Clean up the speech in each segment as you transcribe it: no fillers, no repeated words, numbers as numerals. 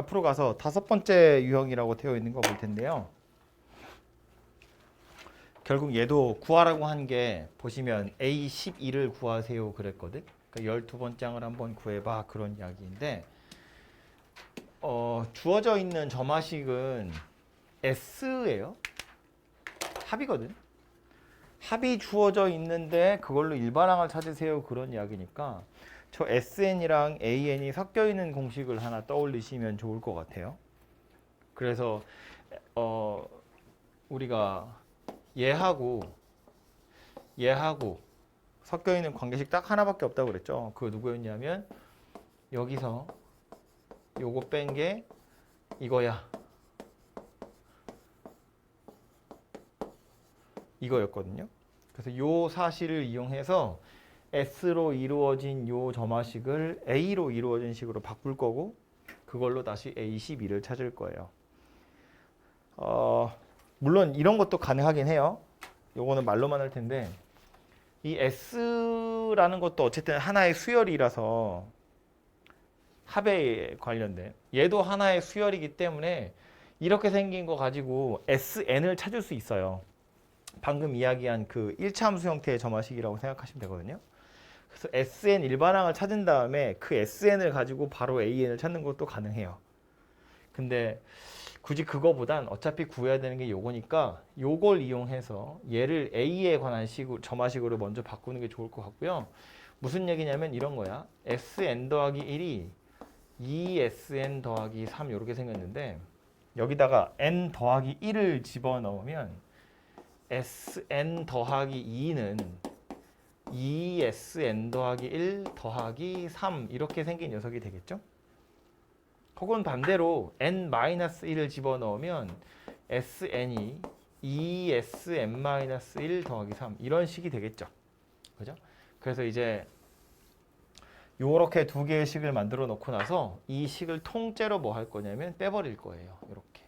앞으로 가서 5번째 유형이라고 되어 있는 거 볼 텐데요. 결국 얘도 구하라고 한 게 보시면 A12를 구하세요 그랬거든. 그러니까 12번장을 한번 구해봐 그런 이야기인데 주어져 있는 점화식은 S예요. 합이거든. 합이 주어져 있는데 그걸로 일반항을 찾으세요 그런 이야기니까 저 SN이랑 AN이 섞여 있는 공식을 하나 떠올리시면 좋을 것 같아요. 그래서 우리가 얘하고 섞여 있는 관계식 딱 하나밖에 없다고 그랬죠. 그 누구였냐면 여기서 요거 뺀 게 이거야. 이거였거든요. 그래서 요 사실을 이용해서 S로 이루어진 요 점화식을 A로 이루어진 식으로 바꿀 거고 그걸로 다시 A12를 찾을 거예요. 물론 이런 것도 가능하긴 해요. 요거는 말로만 할 텐데 이 S라는 것도 어쨌든 하나의 수열이라서 합에 관련된 얘도 하나의 수열이기 때문에 이렇게 생긴 거 가지고 SN을 찾을 수 있어요. 방금 이야기한 그 1차 함수 형태의 점화식이라고 생각하시면 되거든요. 그래서 SN 일반항을 찾은 다음에 그 SN을 가지고 바로 AN을 찾는 것도 가능해요. 근데 굳이 그거보단 어차피 구해야 되는 게 요거니까 요걸 이용해서 얘를 A에 관한 식으로 점화식으로 먼저 바꾸는 게 좋을 것 같고요. 무슨 얘기냐면 이런 거야. SN 더하기 1이 2SN 더하기 3 이렇게 생겼는데 여기다가 N 더하기 1을 집어넣으면 SN 더하기 2는 2SN 더하기 1 더하기 3 이렇게 생긴 녀석이 되겠죠? 혹은 반대로 N-1을 집어넣으면 SN이 2SN-1 더하기 3 이런 식이 되겠죠. 그죠? 그래서 이제 요렇게 두 개의 식을 만들어 놓고 나서 이 식을 통째로 뭐 할 거냐면 빼버릴 거예요. 이렇게.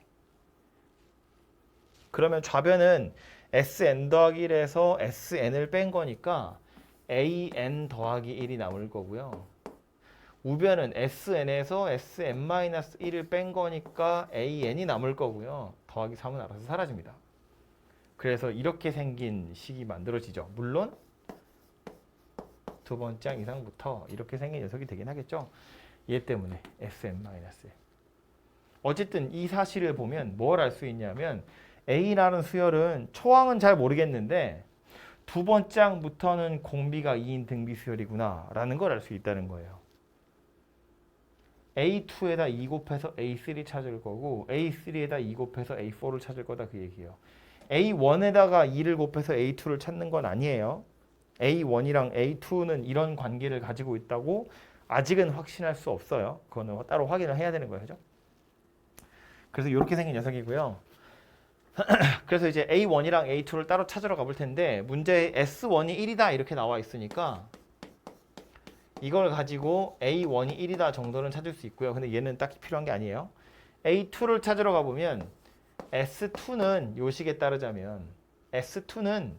그러면 좌변은 SN 더하기 1에서 SN을 뺀 거니까 AN 더하기 1이 남을 거고요. 우변은 SN에서 SN-1을 뺀 거니까 AN이 남을 거고요. 더하기 3은 알아서 사라집니다. 그래서 이렇게 생긴 식이 만들어지죠. 물론 두 번째 항 이상부터 이렇게 생긴 녀석이 되긴 하겠죠. 얘 때문에 SN-1. 어쨌든 이 사실을 보면 뭘 알 수 있냐면 A라는 수열은 초항은 잘 모르겠는데 두 번째 항부터는 공비가 2인 등비 수열이구나 라는 걸 알 수 있다는 거예요. A2에다 2 곱해서 A3 찾을 거고 A3에다 2 곱해서 A4를 찾을 거다 그 얘기예요. A1에다가 2를 곱해서 A2를 찾는 건 아니에요. A1이랑 A2는 이런 관계를 가지고 있다고 아직은 확신할 수 없어요. 그거는 따로 확인을 해야 되는 거죠. 그래서 이렇게 생긴 녀석이고요. 그래서 이제 A1이랑 A2를 따로 찾으러 가볼 텐데 문제에 S1이 1이다 이렇게 나와 있으니까 이걸 가지고 A1이 1이다 정도는 찾을 수 있고요. 근데 얘는 딱히 필요한 게 아니에요. A2를 찾으러 가보면 S2는 요 식에 따르자면 S2는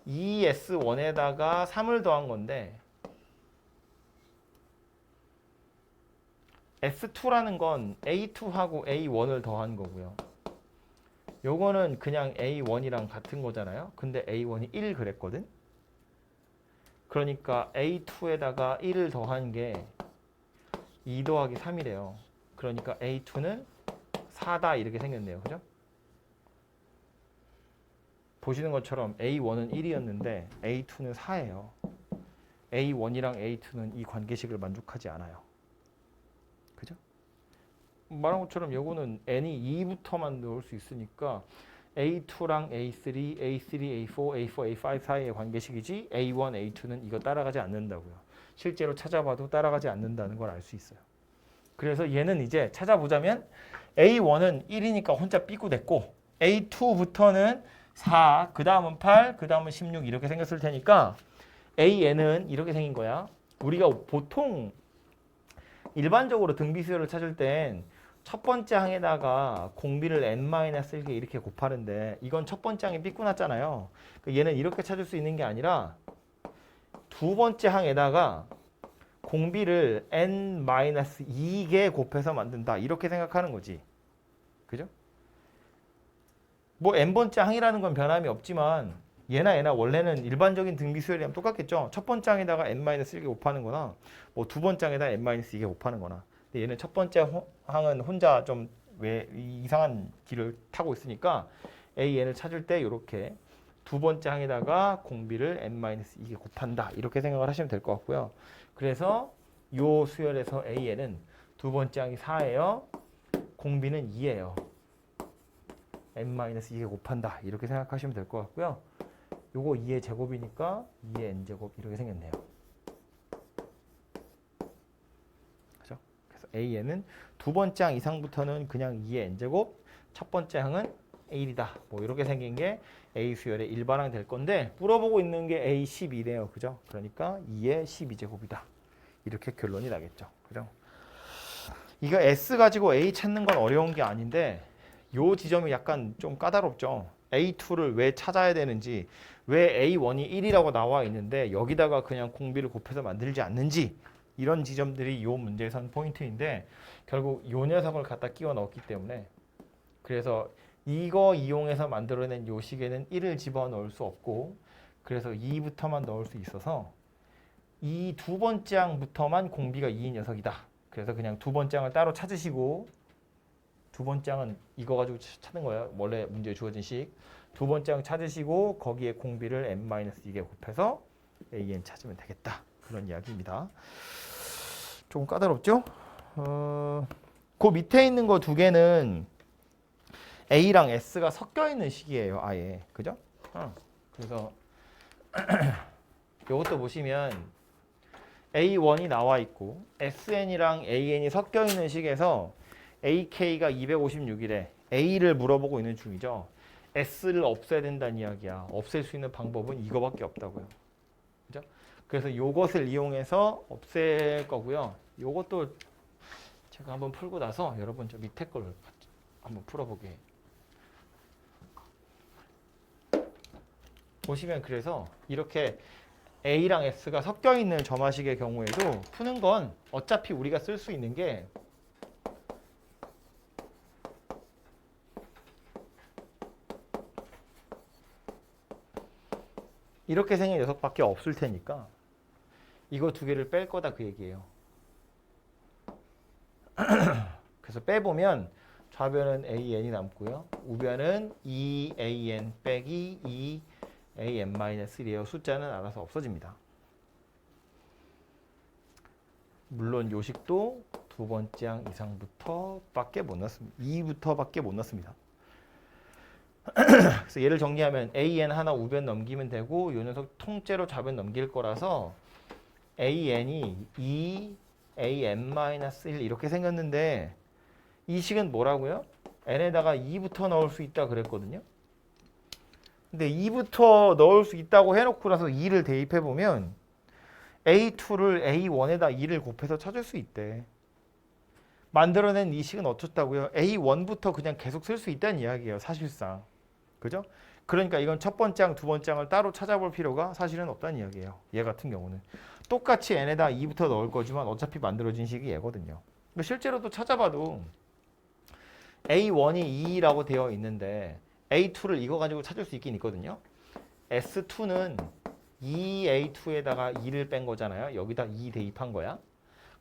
2S1에다가 3을 더한 건데 S2라는 건 A2하고 A1을 더한 거고요. 요거는 그냥 A1이랑 같은 거잖아요. 근데 A1이 1 그랬거든. 그러니까 A2에다가 1을 더한 게 2 더하기 3이래요. 그러니까 A2는 4다 이렇게 생겼네요. 그죠? 보시는 것처럼 A1은 1이었는데 A2는 4예요. A1이랑 A2는 이 관계식을 만족하지 않아요. 그죠? 말한 것처럼 요거는 n이 2부터만 넣을 수 있으니까 A2랑 A3, A3, A4, A4, A5 사이의 관계식이지 A1, A2는 이거 따라가지 않는다고요. 실제로 찾아봐도 따라가지 않는다는 걸 알 수 있어요. 그래서 얘는 이제 찾아보자면 A1은 1이니까 혼자 삐꾸됐고 A2부터는 4, 그 다음은 8, 그 다음은 16 이렇게 생겼을 테니까 AN은 이렇게 생긴 거야. 우리가 보통 일반적으로 등비수열을 찾을 땐 첫 번째 항에다가 공비를 n-1개 이렇게 곱하는데 이건 첫 번째 항이 삐꾸났잖아요. 얘는 이렇게 찾을 수 있는 게 아니라 두 번째 항에다가 공비를 n-2개 곱해서 만든다. 이렇게 생각하는 거지. 그죠? 뭐 n번째 항이라는 건 변함이 없지만 얘나 원래는 일반적인 등비 수열이랑 똑같겠죠. 첫 번째 항에다가 n-1개 곱하는 거나 뭐 두 번째 항에다 n-2개 곱하는 거나. 근데 얘는 첫 번째 항은 혼자 좀 왜 이상한 길을 타고 있으니까 AN을 찾을 때 이렇게 두 번째 항에다가 공비를 n-2개 곱한다. 이렇게 생각을 하시면 될 것 같고요. 그래서 요 수열에서 AN은 두 번째 항이 4예요. 공비는 2예요. n-2개 곱한다. 이렇게 생각하시면 될 것 같고요. 요거 2의 제곱이니까 2의 n제곱 이렇게 생겼네요. 그죠? 그래서 AN은 두 번째 항 이상부터는 그냥 2의 n제곱, 첫 번째 항은 1이다. 뭐 이렇게 생긴 게 A 수열의 일반항 될 건데 물어보고 있는 게 A12네요. 그죠? 그러니까 2의 12제곱이다. 이렇게 결론이 나겠죠. 그죠? 이거 S 가지고 A 찾는 건 어려운 게 아닌데 요 지점이 약간 좀 까다롭죠. A2를 왜 찾아야 되는지, 왜 A1이 1이라고 나와 있는데 여기다가 그냥 공비를 곱해서 만들지 않는지, 이런 지점들이 요 문제에선 포인트인데 결국 요 녀석을 갖다 끼워 넣었기 때문에, 그래서 이거 이용해서 만들어낸 요 식에는 1을 집어넣을 수 없고 그래서 2부터만 넣을 수 있어서 이 두 번째 항부터만 공비가 2인 녀석이다. 그래서 그냥 두 번째 항을 따로 찾으시고, 두 번째 항은 이거 가지고 찾는 거예요. 원래 문제에 주어진 식. 두 번째 항 찾으시고 거기에 공비를 n-2개 곱해서 AN 찾으면 되겠다. 그런 이야기입니다. 조금 까다롭죠? 그 밑에 있는 거 두 개는 A랑 S가 섞여 있는 식이에요. 아예. 그죠? 그래서 이것도 보시면 A1이 나와 있고 SN이랑 AN이 섞여 있는 식에서 AK가 256이래. A를 물어보고 있는 중이죠. S를 없애야 된다는 이야기야. 없앨 수 있는 방법은 이거밖에 없다고요. 그죠? 그래서 이것을 이용해서 없앨 거고요. 이것도 제가 한번 풀고 나서 여러분 저 밑에 걸 한번 풀어보게. 보시면 그래서 이렇게 A랑 S가 섞여 있는 점화식의 경우에도 푸는 건 어차피 우리가 쓸 수 있는 게 이렇게 생긴 녀석밖에 없을 테니까 이거 두 개를 뺄 거다 그 얘기예요. 그래서 빼보면 좌변은 AN이 남고요. 우변은 2AN 빼기 2AN-1이에요. 숫자는 알아서 없어집니다. 물론 요식도 두 번째 항 이상부터밖에 못 넣습니다. 2부터밖에 못 넣습니다. 그래서 얘를 정리하면 AN 하나 우변 넘기면 되고 요 녀석 통째로 좌변 넘길 거라서 AN이 2AN-1 이렇게 생겼는데 이 식은 뭐라고요? n에다가 2부터 넣을 수 있다 그랬거든요. 근데 2부터 넣을 수 있다고 해놓고 나서 2를 대입해보면 A2를 A1에다 2를 곱해서 찾을 수 있대. 만들어낸 이 식은 어떻다고요? A1부터 그냥 계속 쓸 수 있다는 이야기예요. 사실상. 그죠? 그러니까 이건 첫 번째 항, 두 번째 항을 따로 찾아볼 필요가 사실은 없다는 이야기예요. 얘 같은 경우는. 똑같이 n에다 2부터 넣을 거지만 어차피 만들어진 식이 얘거든요. 실제로도 찾아봐도 A1이 2라고 되어 있는데 A2를 이거 가지고 찾을 수 있긴 있거든요. S2는 2A2에다가 2를 뺀 거잖아요. 여기다 2 대입한 거야.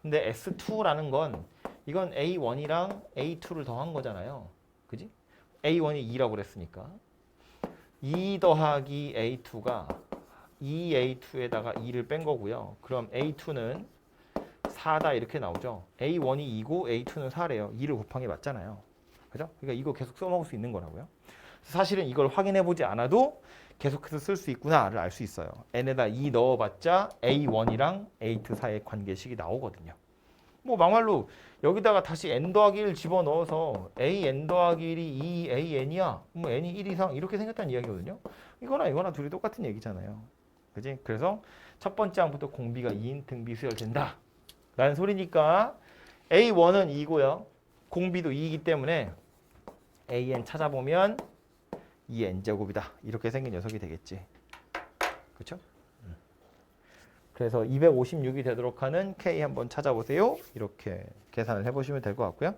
근데 S2라는 건 이건 A1이랑 A2를 더한 거잖아요. 그지? A1이 2라고 그랬으니까 2 더하기 A2가 2A2에다가 2를 뺀 거고요. 그럼 A2는 4다 이렇게 나오죠. A1이 2고 A2는 4래요. 2를 곱한 게 맞잖아요. 그죠? 그러니까 이거 계속 써먹을 수 있는 거라고요. 사실은 이걸 확인해 보지 않아도 계속해서 쓸 수 있구나를 알 수 있어요. n에다 2 넣어봤자 A1이랑 A2 사이의 관계식이 나오거든요. 뭐 막말로 여기다가 다시 n 더하기 1 집어넣어서 a n 더하기 1이 2 a n이야. 뭐 n이 1 이상 이렇게 생겼다는 이야기거든요. 이거나 둘이 똑같은 얘기잖아요. 그지? 그래서 첫 번째 항부터 공비가 2인 등비 수열된다 라는 소리니까 A1은 2고요. 공비도 2이기 때문에 AN 찾아보면 2n제곱이다. 이렇게 생긴 녀석이 되겠지. 그렇죠? 그래서 256이 되도록 하는 K 한번 찾아보세요. 이렇게 계산을 해보시면 될 것 같고요.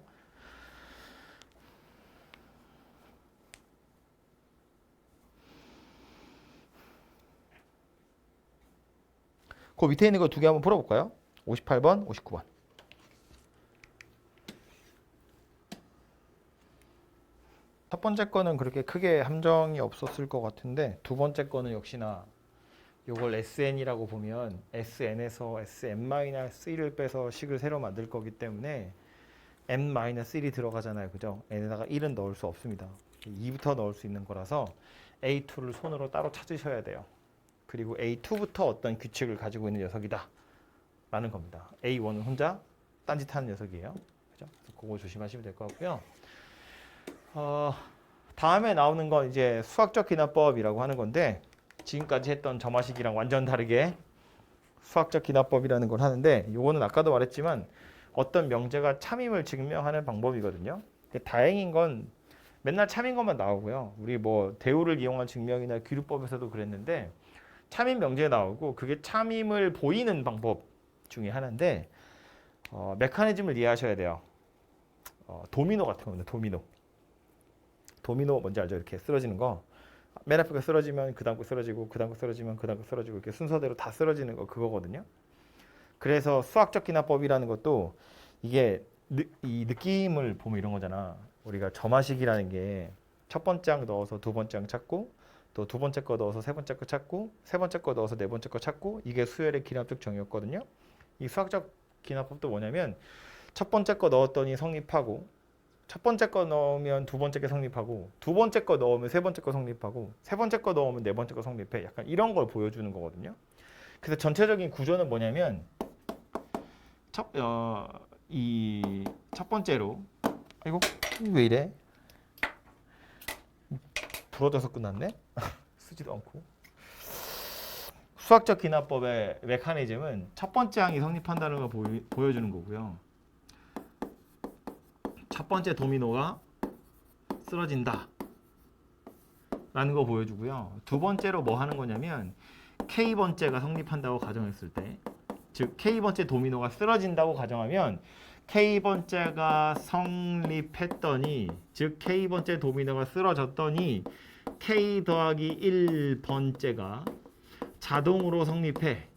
그 밑에 있는 거 두 개 한번 풀어볼까요? 58번, 59번. 첫 번째 거는 그렇게 크게 함정이 없었을 것 같은데 두 번째 거는 역시나 요걸 SN이라고 보면 SN에서 SN-1을 빼서 식을 새로 만들 거기 때문에 N-1이 들어가잖아요. 그죠? N에다가 1은 넣을 수 없습니다. 2부터 넣을 수 있는 거라서 A2를 손으로 따로 찾으셔야 돼요. 그리고 A2부터 어떤 규칙을 가지고 있는 녀석이다 라는 겁니다. A1은 혼자 딴짓하는 녀석이에요. 그죠? 그래서 그거 조심하시면 될 것 같고요. 다음에 나오는 건 이제 수학적 기납법이라고 하는 건데 지금까지 했던 점화식이랑 완전 다르게 수학적 기납법이라는 걸 하는데 이거는 아까도 말했지만 어떤 명제가 참임을 증명하는 방법이거든요. 다행인 건 맨날 참인 것만 나오고요. 우리 뭐 대우를 이용한 증명이나 귀류법에서도 그랬는데 참임 명제 나오고 그게 참임을 보이는 방법 중에 하나인데 메커니즘을 이해하셔야 돼요. 도미노 같은 겁니다. 도미노 뭔지 알죠? 이렇게 쓰러지는 거. 맨 앞에 거 쓰러지면 그 다음 거 쓰러지고 그 다음 거 쓰러지면 그 다음 거 쓰러지고 이렇게 순서대로 다 쓰러지는 거 그거거든요. 그래서 수학적 기납법이라는 것도 이게 이 느낌을 보면 이런 거잖아. 우리가 점화식이라는 게 첫 번째 항 넣어서 두 번째 항 찾고 또 두 번째 거 넣어서 세 번째 거 찾고 세 번째 거 넣어서 네 번째 거 찾고 이게 수열의 기납적 정의였거든요. 이 수학적 기납법도 뭐냐면 첫 번째 거 넣었더니 성립하고 첫 번째 거 넣으면 두 번째 게 성립하고 두 번째 거 넣으면 세 번째 거 성립하고 세 번째 거 넣으면 네 번째 거 성립해. 약간 이런 걸 보여주는 거거든요. 그래서 전체적인 구조는 뭐냐면 이 첫 번째로 아이고 왜 이래? 부러져서 끝났네? 쓰지도 않고. 수학적 기납법의 메커니즘은 첫 번째 항이 성립한다는 걸 보여주는 거고요. 첫 번째 도미노가 쓰러진다 라는 거 보여주고요. 두 번째로 뭐 하는 거냐면 K번째가 성립한다고 가정했을 때 즉 K번째 도미노가 쓰러진다고 가정하면 K번째가 성립했더니 즉 K번째 도미노가 쓰러졌더니 K 더하기 1번째가 자동으로 성립해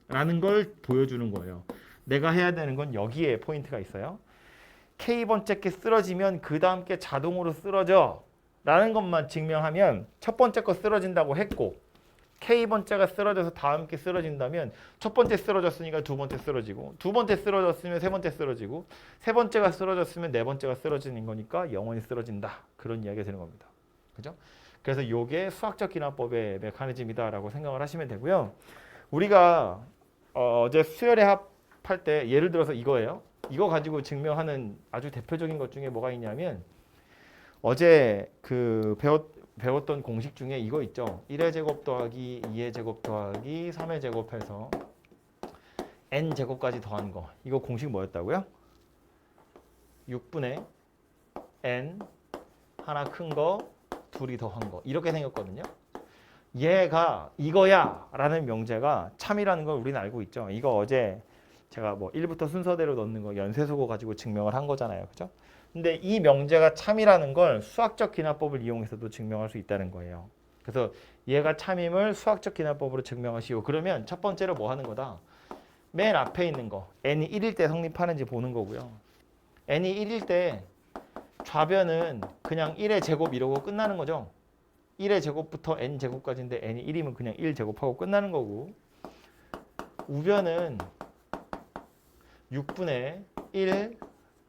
라는 걸 보여주는 거예요. 내가 해야 되는 건 여기에 포인트가 있어요. K번째 게 쓰러지면 그 다음 게 자동으로 쓰러져 라는 것만 증명하면 첫 번째 거 쓰러진다고 했고 K번째가 쓰러져서 다음 게 쓰러진다면 첫 번째 쓰러졌으니까 두 번째 쓰러지고 두 번째 쓰러졌으면 세 번째 쓰러지고 세 번째가 쓰러졌으면 네 번째가 쓰러지는 거니까 영원히 쓰러진다. 그런 이야기가 되는 겁니다. 그죠? 그래서 이게 수학적 기납법의 메커니즘이다라고 생각을 하시면 되고요. 우리가 어제 수열의 합할 때 예를 들어서 이거예요. 이거 가지고 증명하는 아주 대표적인 것 중에 뭐가 있냐면 어제 그 배웠던 공식 중에 이거 있죠. 1의 제곱 더하기 2의 제곱 더하기 3의 제곱해서 n 제곱까지 더한 거. 이거 공식 뭐였다고요? 6분의 n 하나 큰 거 둘이 더한 거. 이렇게 생겼거든요. 얘가 이거야 라는 명제가 참이라는 걸 우리는 알고 있죠. 이거 어제 제가 뭐 1부터 순서대로 넣는 거 연쇄수고 가지고 증명을 한 거잖아요. 그죠? 근데 이 명제가 참이라는 걸 수학적 기납법을 이용해서도 증명할 수 있다는 거예요. 그래서 얘가 참임을 수학적 기납법으로 증명하시오. 그러면 첫 번째로 뭐 하는 거다? 맨 앞에 있는 거 n이 1일 때 성립하는지 보는 거고요. n이 1일 때 좌변은 그냥 1의 제곱 이러고 끝나는 거죠. 1의 제곱부터 n 제곱까지인데 n이 1이면 그냥 1 제곱하고 끝나는 거고 우변은 6분의 1,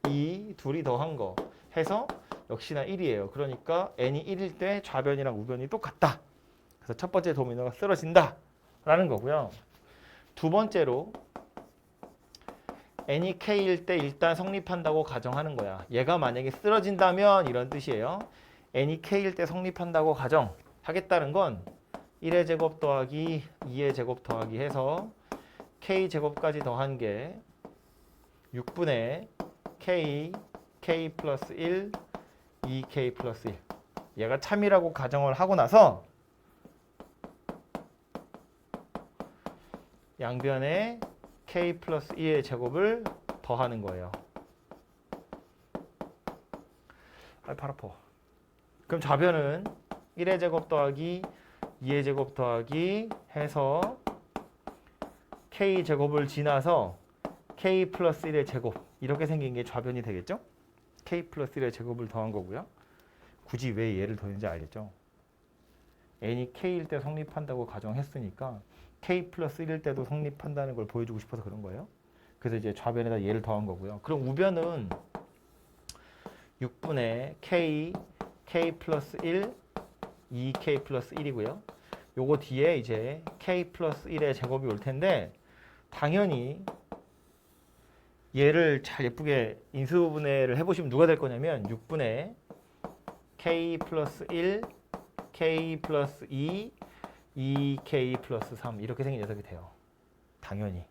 2 둘이 더한 거 해서 역시나 1이에요. 그러니까 n이 1일 때 좌변이랑 우변이 똑같다. 그래서 첫 번째 도미노가 쓰러진다 라는 거고요. 두 번째로 n이 k일 때 일단 성립한다고 가정하는 거야. 얘가 만약에 쓰러진다면 이런 뜻이에요. n이 k일 때 성립한다고 가정하겠다는 건 1의 제곱 더하기 2의 제곱 더하기 해서 k 제곱까지 더한 게 6분의 k 플러스 1, 2k 플러스 1. 얘가 참이라고 가정을 하고 나서 양변에 k 플러스 1의 제곱을 더하는 거예요. 발 아파. 그럼 좌변은 1의 제곱 더하기 2의 제곱 더하기 해서 k 제곱을 지나서 k 플러스 1의 제곱 이렇게 생긴 게 좌변이 되겠죠? k 플러스 1의 제곱을 더한 거고요. 굳이 왜 얘를 더했는지 알겠죠? n이 k일 때 성립한다고 가정했으니까 k 플러스 1일 때도 성립한다는 걸 보여주고 싶어서 그런 거예요. 그래서 이제 좌변에다 얘를 더한 거고요. 그럼 우변은 6분의 k 플러스 1, 2k 플러스 1이고요. 요거 뒤에 이제 k 플러스 1의 제곱이 올 텐데 당연히 얘를 잘 예쁘게 인수분해를 해보시면 누가 될 거냐면 6분의 k 플러스 1, k 플러스 2, 2k 플러스 3 이렇게 생긴 녀석이 돼요. 당연히.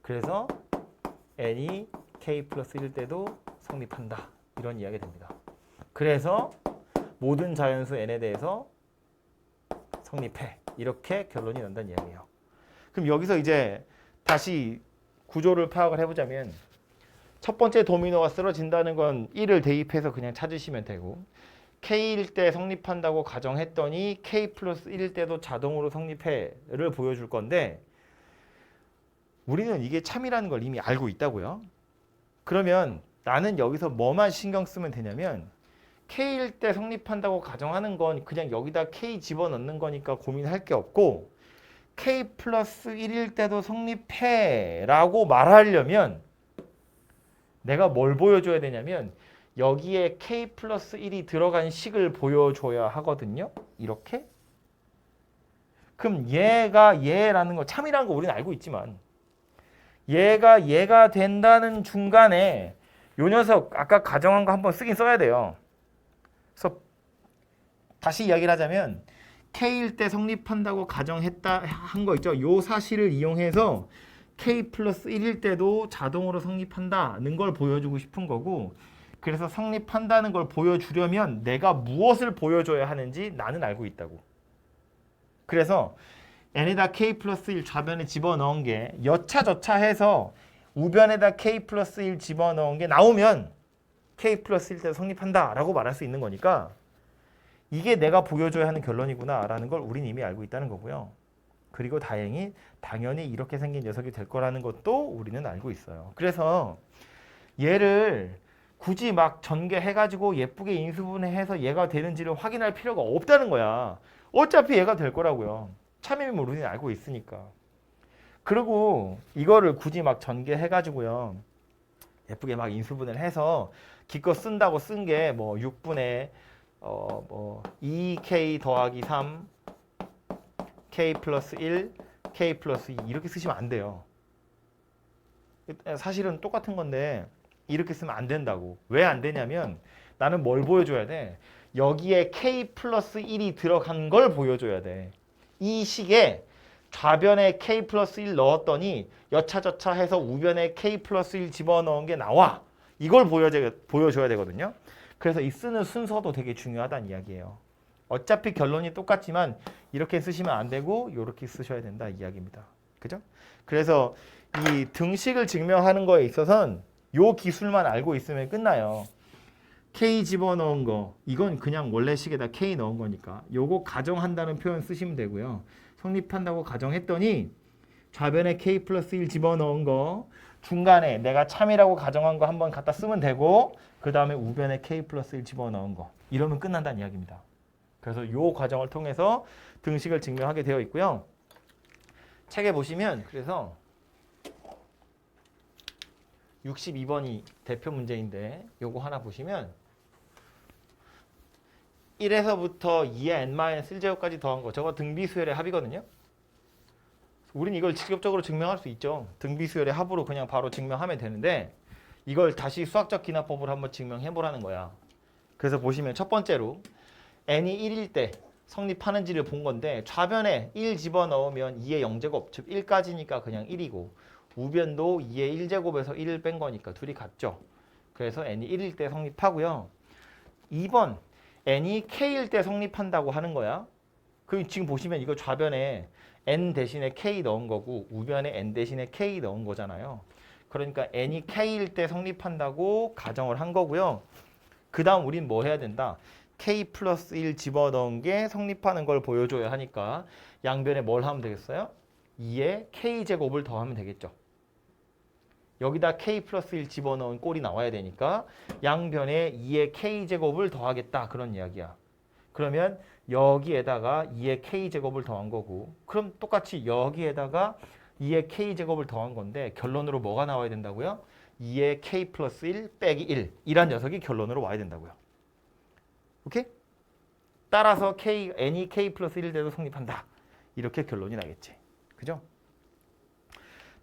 그래서 n이 k 플러스 1일 때도 성립한다. 이런 이야기가 됩니다. 그래서 모든 자연수 n에 대해서 성립해. 이렇게 결론이 난다는 이야기예요. 그럼 여기서 이제 다시 구조를 파악을 해보자면 첫 번째 도미노가 쓰러진다는 건 1을 대입해서 그냥 찾으시면 되고 K일 때 성립한다고 가정했더니 K 플러스 1일 때도 자동으로 성립해를 보여줄 건데 우리는 이게 참이라는 걸 이미 알고 있다고요. 그러면 나는 여기서 뭐만 신경 쓰면 되냐면 K일 때 성립한다고 가정하는 건 그냥 여기다 K 집어넣는 거니까 고민할 게 없고 K 플러스 1일 때도 성립해 라고 말하려면 내가 뭘 보여줘야 되냐면 여기에 K 플러스 1이 들어간 식을 보여줘야 하거든요. 이렇게. 그럼 얘가 얘라는 거 참이라는 거 우리는 알고 있지만 얘가 된다는 중간에 요 녀석 아까 가정한 거 한번 쓰긴 써야 돼요. 그래서 다시 이야기를 하자면 K일 때 성립한다고 가정했다 한 거 있죠. 요 사실을 이용해서 K 플러스 1일 때도 자동으로 성립한다는 걸 보여주고 싶은 거고 그래서 성립한다는 걸 보여주려면 내가 무엇을 보여줘야 하는지 나는 알고 있다고. 그래서 n에다 k 플러스 1 좌변에 집어넣은 게 여차저차 해서 우변에다 k 플러스 1 집어넣은 게 나오면 k 플러스 1 때도 성립한다라고 말할 수 있는 거니까 이게 내가 보여줘야 하는 결론이구나라는 걸 우린 이미 알고 있다는 거고요. 그리고 당연히 이렇게 생긴 녀석이 될 거라는 것도 우리는 알고 있어요. 그래서 얘를 굳이 막 전개해가지고 예쁘게 인수분해해서 얘가 되는지를 확인할 필요가 없다는 거야. 어차피 얘가 될 거라고요. 참임을 우리는 알고 있으니까. 그리고 이거를 굳이 막 전개해가지고요. 예쁘게 막 인수분해를 해서 기껏 쓴다고 쓴 게 뭐 6분의 2k 더하기 3 k 플러스 1 k 플러스 2 이렇게 쓰시면 안 돼요. 사실은 똑같은 건데 이렇게 쓰면 안 된다고. 왜 안 되냐면 나는 뭘 보여줘야 돼? 여기에 k 플러스 1이 들어간 걸 보여줘야 돼. 이 식에 좌변에 k 플러스 1 넣었더니 여차저차 해서 우변에 k 플러스 1 집어넣은 게 나와. 이걸 보여줘야 되거든요. 그래서 이 쓰는 순서도 되게 중요하다는 이야기예요. 어차피 결론이 똑같지만 이렇게 쓰시면 안 되고 이렇게 쓰셔야 된다 이야기입니다. 그죠? 그래서 이 등식을 증명하는 거에 있어서는 요 기술만 알고 있으면 끝나요. K 집어넣은 거 이건 그냥 원래 식에다 K 넣은 거니까 요거 가정한다는 표현 쓰시면 되고요. 성립한다고 가정했더니 좌변에 K 플러스 1 집어넣은 거 중간에 내가 참이라고 가정한 거 한번 갖다 쓰면 되고 그 다음에 우변에 K 플러스 1 집어넣은 거 이러면 끝난다는 이야기입니다. 그래서 요 과정을 통해서 등식을 증명하게 되어 있고요. 책에 보시면 그래서 62번이 대표 문제인데 요거 하나 보시면 1에서부터 2의 n-1제곱까지 더한 거 저거 등비수열의 합이거든요. 우린 이걸 직접적으로 증명할 수 있죠. 등비수열의 합으로 그냥 바로 증명하면 되는데 이걸 다시 수학적 기납법으로 한번 증명해 보라는 거야. 그래서 보시면 첫 번째로 n이 1일 때 성립하는지를 본 건데 좌변에 1 집어넣으면 2의 0제곱 즉 1까지니까 그냥 1이고 우변도 2의 1제곱에서 1을 뺀 거니까 둘이 같죠. 그래서 n이 1일 때 성립하고요. 2번 n이 k일 때 성립한다고 하는 거야. 그 지금 보시면 이거 좌변에 n 대신에 k 넣은 거고 우변에 n 대신에 k 넣은 거잖아요. 그러니까 n이 k일 때 성립한다고 가정을 한 거고요. 그 다음 우린 뭐 해야 된다? k 플러스 1 집어넣은 게 성립하는 걸 보여줘야 하니까 양변에 뭘 하면 되겠어요? 2에 k제곱을 더하면 되겠죠. 여기다 k 플러스 1 집어넣은 꼴이 나와야 되니까 양변에 2의 k제곱을 더하겠다 그런 이야기야. 그러면 여기에다가 2의 k제곱을 더한 거고 그럼 똑같이 여기에다가 2의 k제곱을 더한 건데 결론으로 뭐가 나와야 된다고요? 2의 k 플러스 1 빼기 1 이란 녀석이 결론으로 와야 된다고요. 오케이? 따라서 n이 k 플러스 1 돼도 성립한다. 이렇게 결론이 나겠지. 그죠?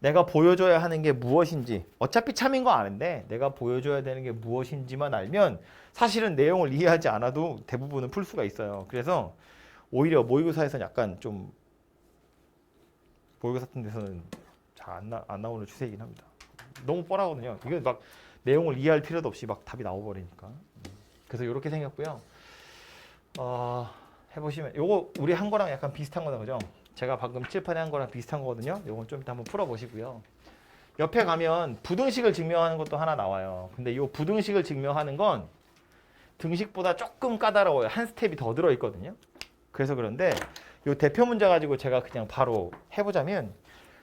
내가 보여줘야 하는 게 무엇인지 어차피 참인 거 아는데 내가 보여줘야 되는 게 무엇인지만 알면 사실은 내용을 이해하지 않아도 대부분은 풀 수가 있어요. 그래서 오히려 모의고사에서는 약간 좀 모의고사 같은 데서는 잘 안 나오는 추세이긴 합니다. 너무 뻔하거든요. 이거 막 내용을 이해할 필요도 없이 막 답이 나와버리니까. 그래서 이렇게 생겼고요. 해보시면 요거 우리 한 거랑 약간 비슷한 거다 그죠? 제가 방금 칠판에 한 거랑 비슷한 거거든요. 요건 좀 이따 한번 풀어보시고요. 옆에 가면 부등식을 증명하는 것도 하나 나와요. 근데 이 부등식을 증명하는 건 등식보다 조금 까다로워요. 한 스텝이 더 들어있거든요. 그래서 그런데 이 대표 문제 가지고 제가 그냥 바로 해보자면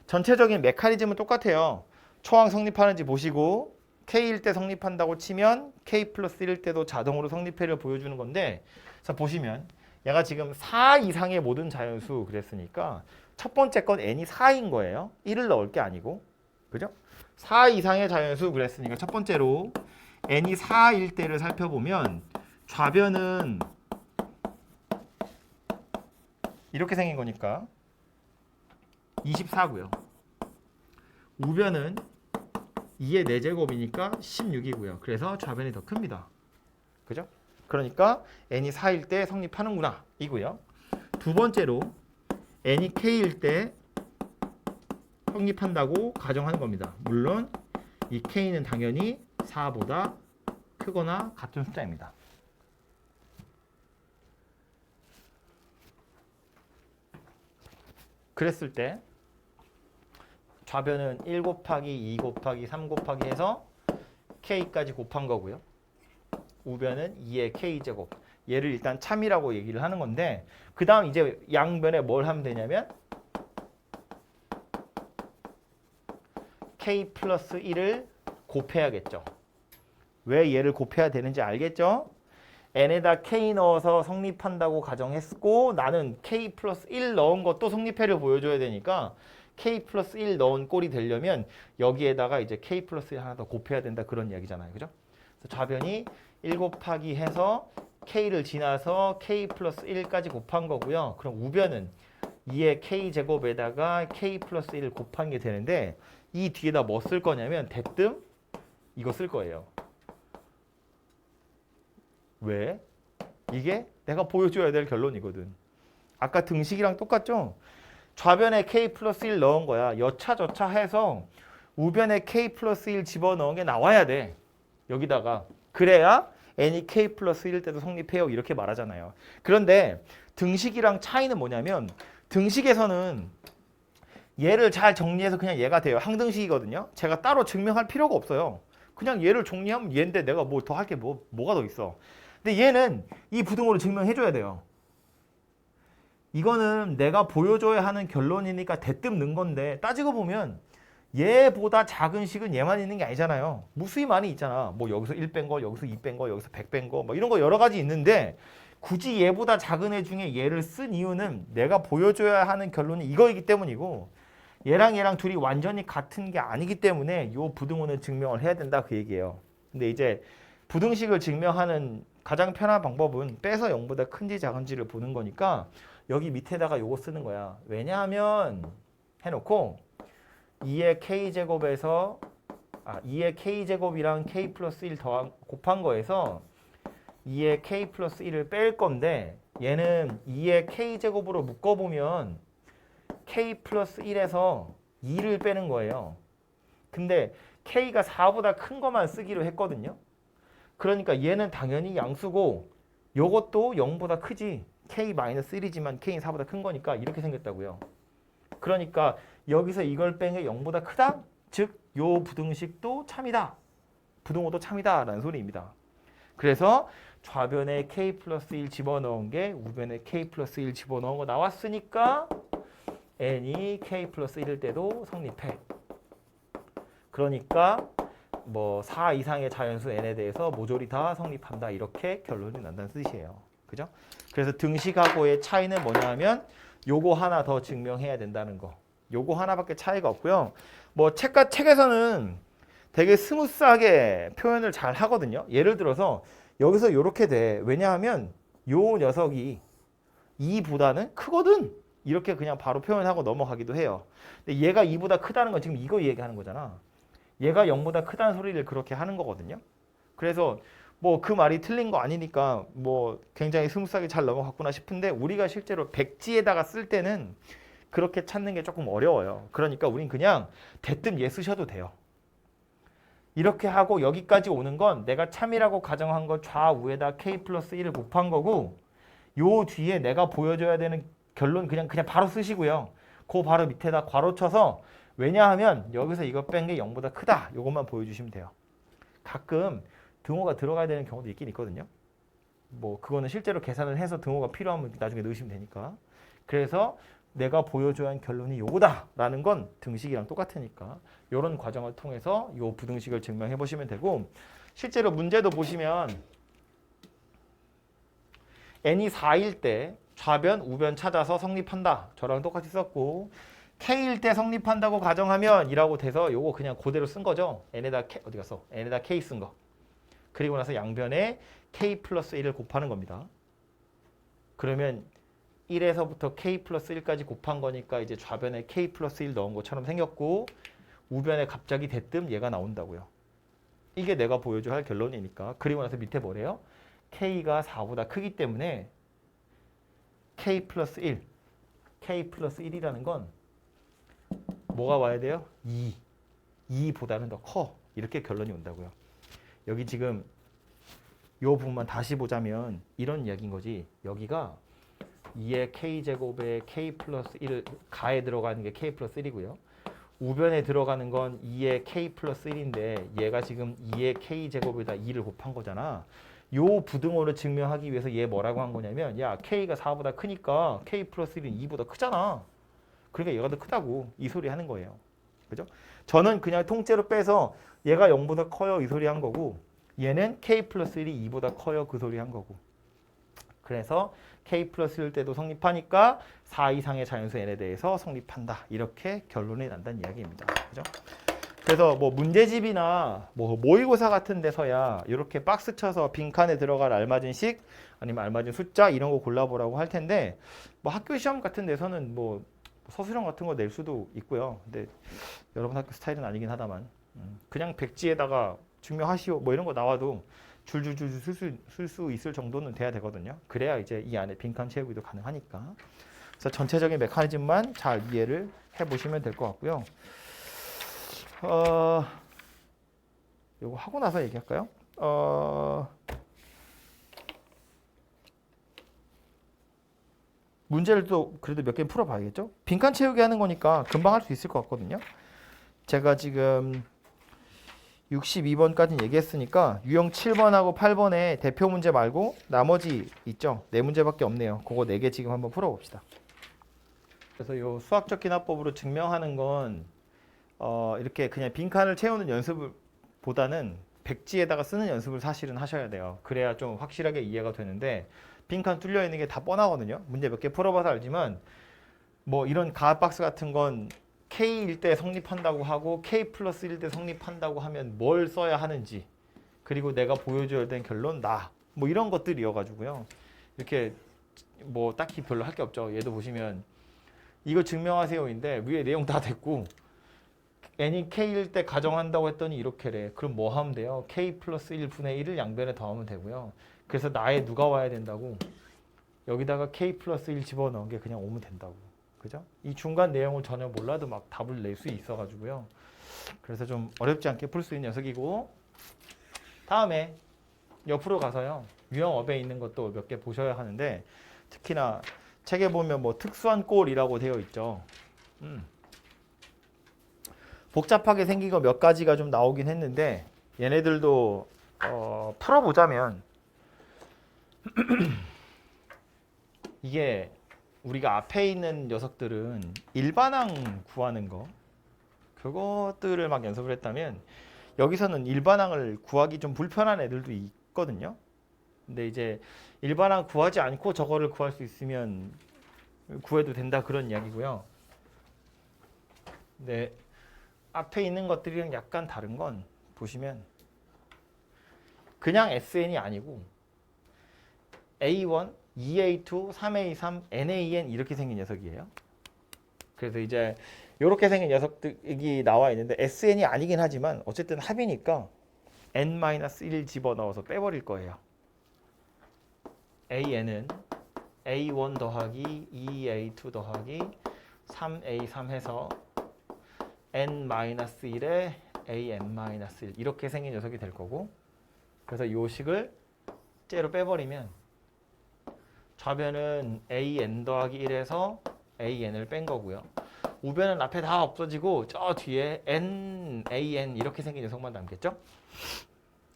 전체적인 메커니즘은 똑같아요. 초항 성립하는지 보시고 K일 때 성립한다고 치면 K 플러스 1일 때도 자동으로 성립해를 보여주는 건데 자 보시면 얘가 지금 4 이상의 모든 자연수 그랬으니까 첫 번째 건 n이 4인 거예요. 1을 넣을 게 아니고. 그죠? 4 이상의 자연수 그랬으니까 첫 번째로 n이 4일 때를 살펴보면 좌변은 이렇게 생긴 거니까 24고요. 우변은 2의 4제곱이니까 16이고요. 그래서 좌변이 더 큽니다. 그죠? 그러니까 n이 4일 때 성립하는구나 이고요. 두 번째로 n이 k일 때 성립한다고 가정하는 겁니다. 물론 이 k는 당연히 4보다 크거나 같은 숫자입니다. 그랬을 때 좌변은 1 곱하기 2 곱하기 3 곱하기 해서 k까지 곱한 거고요. 우변은 2의 k제곱. 얘를 일단 참이라고 얘기를 하는 건데 그 다음 이제 양변에 뭘 하면 되냐면 k 플러스 1을 곱해야겠죠. 왜 얘를 곱해야 되는지 알겠죠? n에다 k 넣어서 성립한다고 가정했고 나는 k 플러스 1 넣은 것도 성립해를 보여줘야 되니까 k 플러스 1 넣은 꼴이 되려면 여기에다가 이제 k 플러스 1 하나 더 곱해야 된다 그런 이야기잖아요. 그죠? 그래서 좌변이 1 곱하기 해서 k를 지나서 k 플러스 1까지 곱한 거고요. 그럼 우변은 2의 k제곱에다가 k 플러스 1을 곱한 게 되는데 이 뒤에다 뭐 쓸 거냐면 대뜸 이거 쓸 거예요. 왜? 이게 내가 보여줘야 될 결론이거든. 아까 등식이랑 똑같죠? 좌변에 k 플러스 1 넣은 거야. 여차저차 해서 우변에 k 플러스 1 집어넣은 게 나와야 돼. 여기다가. 그래야 n이 k 플러스 1일 때도 성립해요. 이렇게 말하잖아요. 그런데 등식이랑 차이는 뭐냐면 등식에서는 얘를 잘 정리해서 그냥 얘가 돼요. 항등식이거든요. 제가 따로 증명할 필요가 없어요. 그냥 얘를 정리하면 얘인데 내가 뭐 더 할 게 뭐가 더 있어. 근데 얘는 이 부등호를 증명해줘야 돼요. 이거는 내가 보여줘야 하는 결론이니까 대뜸 넣은 건데 따지고 보면 얘보다 작은 식은 얘만 있는 게 아니잖아요. 무수히 많이 있잖아. 뭐 여기서 1 뺀 거, 여기서 2 뺀 거, 여기서 100 뺀 거, 뭐 이런 거 여러 가지 있는데 굳이 얘보다 작은 애 중에 얘를 쓴 이유는 내가 보여줘야 하는 결론이 이거이기 때문이고 얘랑 둘이 완전히 같은 게 아니기 때문에 이 부등호는 증명을 해야 된다 그 얘기예요. 근데 이제 부등식을 증명하는 가장 편한 방법은 빼서 0보다 큰지 작은지를 보는 거니까 여기 밑에다가 요거 쓰는 거야. 왜냐하면 해놓고 2의 k제곱에서 2의 k제곱이랑 k 플러스 1 곱한 거에서 2의 k 플러스 1을 뺄 건데 얘는 2의 k제곱으로 묶어보면 k 플러스 1에서 2를 빼는 거예요. 근데 k가 4보다 큰 것만 쓰기로 했거든요. 그러니까 얘는 당연히 양수고 요것도 0보다 크지. k-1이지만 k는 4보다 큰 거니까 이렇게 생겼다고요. 그러니까 여기서 이걸 뺀 게 0보다 크다? 즉 요 부등식도 참이다. 부등호도 참이다 라는 소리입니다. 그래서 좌변에 k 플러스 1 집어넣은 게 우변에 k 플러스 1 집어넣은 거 나왔으니까 n이 k 플러스 1일 때도 성립해. 그러니까 뭐 4 이상의 자연수 n에 대해서 모조리 다 성립한다. 이렇게 결론이 난다는 뜻이에요. 그죠? 그래서 등식하고의 차이는 뭐냐 하면 요거 하나 더 증명해야 된다는 거. 요거 하나밖에 차이가 없고요. 뭐 책에서는 되게 스무스하게 표현을 잘 하거든요. 예를 들어서 여기서 이렇게 돼. 왜냐하면 요 녀석이 2보다는 크거든. 이렇게 그냥 바로 표현하고 넘어가기도 해요. 근데 얘가 2보다 크다는 건 지금 이거 얘기하는 거잖아. 얘가 0보다 크다는 소리를 그렇게 하는 거거든요. 그래서 뭐 그 말이 틀린 거 아니니까 뭐 굉장히 스무스하게 잘 넘어갔구나 싶은데 우리가 실제로 백지에다가 쓸 때는 그렇게 찾는 게 조금 어려워요. 그러니까 우린 그냥 대뜸 얘 쓰셔도 돼요. 이렇게 하고 여기까지 오는 건 내가 참이라고 가정한 거 좌우에다 k 플러스 1을 곱한 거고 요 뒤에 내가 보여줘야 되는 결론 그냥 바로 쓰시고요. 그 바로 밑에다 괄호 쳐서 왜냐하면 여기서 이거 뺀 게 0보다 크다. 요것만 보여주시면 돼요. 가끔 등호가 들어가야 되는 경우도 있긴 있거든요. 뭐 그거는 실제로 계산을 해서 등호가 필요하면 나중에 넣으시면 되니까. 그래서 내가 보여줘야 하는 결론이 요거다라는 건 등식이랑 똑같으니까 이런 과정을 통해서 요 부등식을 증명해 보시면 되고 실제로 문제도 보시면 n이 4일 때 좌변, 우변 찾아서 성립한다. 저랑 똑같이 썼고 k일 때 성립한다고 가정하면 이라고 돼서 요거 그냥 그대로 쓴 거죠. n에다 k, 어디 갔어? n에다 k 쓴 거. 그리고 나서 양변에 k 플러스 1을 곱하는 겁니다. 그러면 1에서부터 k 플러스 1까지 곱한 거니까 이제 좌변에 k 플러스 1 넣은 것처럼 생겼고 우변에 갑자기 대뜸 얘가 나온다고요. 이게 내가 보여줘야 할 결론이니까. 그리고 나서 밑에 뭐래요? k가 4보다 크기 때문에 k 플러스 1, k 플러스 1이라는 건 뭐가 와야 돼요? 2보다는 더 커. 이렇게 결론이 온다고요. 여기 지금 요 부분만 다시 보자면 이런 이야기인 거지. 여기가 2의 k제곱에 k 플러스 1을 가에 들어가는 게 k 플러스 1이고요. 우변에 들어가는 건 2의 k 플러스 1인데 얘가 지금 2의 k제곱에다 2를 곱한 거잖아. 요 부등호를 증명하기 위해서 얘 뭐라고 한 거냐면 야 k가 4보다 크니까 k 플러스 1은 2보다 크잖아. 그러니까 얘가 더 크다고 이 소리 하는 거예요. 그죠? 저는 그냥 통째로 빼서 얘가 0보다 커요 이 소리 한 거고 얘는 k 플러스 1이 2보다 커요 그 소리 한 거고 그래서 k 플러스 1 때도 성립하니까 4 이상의 자연수 n에 대해서 성립한다. 이렇게 결론이 난다는 이야기입니다. 그죠? 그래서 뭐 문제집이나 뭐 모의고사 같은 데서야 이렇게 박스 쳐서 빈칸에 들어갈 알맞은 식 아니면 알맞은 숫자 이런 거 골라보라고 할 텐데 뭐 학교 시험 같은 데서는 뭐 서술형 같은 거 낼 수도 있고요. 근데 여러분 학교 스타일은 아니긴 하다만 그냥 백지에다가 증명하시오 뭐 이런 거 나와도 줄줄줄 쓸 수 있을 정도는 돼야 되거든요. 그래야 이제 이 안에 빈칸 채우기도 가능하니까. 그래서 전체적인 메커니즘만 잘 이해를 해보시면 될 것 같고요. 요거 하고 나서 얘기할까요? 문제를 또 그래도 몇 개 풀어봐야겠죠? 빈칸 채우기 하는 거니까 금방 할 수 있을 것 같거든요. 제가 지금 62번까지 얘기했으니까 유형 7번하고 8번에 대표 문제 말고 나머지 있죠? 4문제밖에 없네요. 그거 4개 지금 한번 풀어봅시다. 그래서 이 수학적 기납법으로 증명하는 건 이렇게 그냥 빈칸을 채우는 연습보다는 백지에다가 쓰는 연습을 사실은 하셔야 돼요. 그래야 좀 확실하게 이해가 되는데 빈칸 뚫려 있는 게 다 뻔하거든요. 문제 몇 개 풀어봐서 알지만 뭐 이런 가압박스 같은 건 K일 때 성립한다고 하고 K 플러스 1 때 성립한다고 하면 뭘 써야 하는지 그리고 내가 보여줘야 되는 결론 나 뭐 이런 것들이어가지고요. 이렇게 뭐 딱히 별로 할 게 없죠. 얘도 보시면 이거 증명하세요인데 위에 내용 다 됐고 n이 k일 때 가정한다고 했더니 이렇게래. 그럼 뭐 하면 돼요? k 플러스 1분의 1을 양변에 더하면 되고요. 그래서 나에 누가 와야 된다고? 여기다가 k 플러스 1 집어넣은 게 그냥 오면 된다고. 그죠? 이 중간 내용을 전혀 몰라도 막 답을 낼 수 있어가지고요. 그래서 좀 어렵지 않게 풀 수 있는 녀석이고 다음에 옆으로 가서요. 유형업에 있는 것도 몇 개 보셔야 하는데 특히나 책에 보면 뭐 특수한 꼴이라고 되어 있죠. 복잡하게 생긴 거 몇 가지가 좀 나오긴 했는데 얘네들도 풀어보자면 이게 우리가 앞에 있는 녀석들은 일반항 구하는 거 그것들을 막 연습을 했다면 여기서는 일반항을 구하기 좀 불편한 애들도 있거든요. 근데 이제 일반항 구하지 않고 저거를 구할 수 있으면 구해도 된다 그런 이야기고요. 근데 앞에 있는 것들이랑 약간 다른 건 보시면 그냥 SN이 아니고 A1, 2A2, 3A3, NAN 이렇게 생긴 녀석이에요. 그래서 이제 이렇게 생긴 녀석들이 나와 있는데 SN이 아니긴 하지만 어쨌든 합이니까 N-1 집어넣어서 빼버릴 거예요. AN은 A1 더하기 2A2 더하기 3A3 해서 N-1에 AN-1 이렇게 생긴 녀석이 될 거고 그래서 이 식을 째로 빼버리면 좌변은 AN 더하기 1에서 AN을 뺀 거고요. 우변은 앞에 다 없어지고 저 뒤에 NAN 이렇게 생긴 녀석만 남겠죠?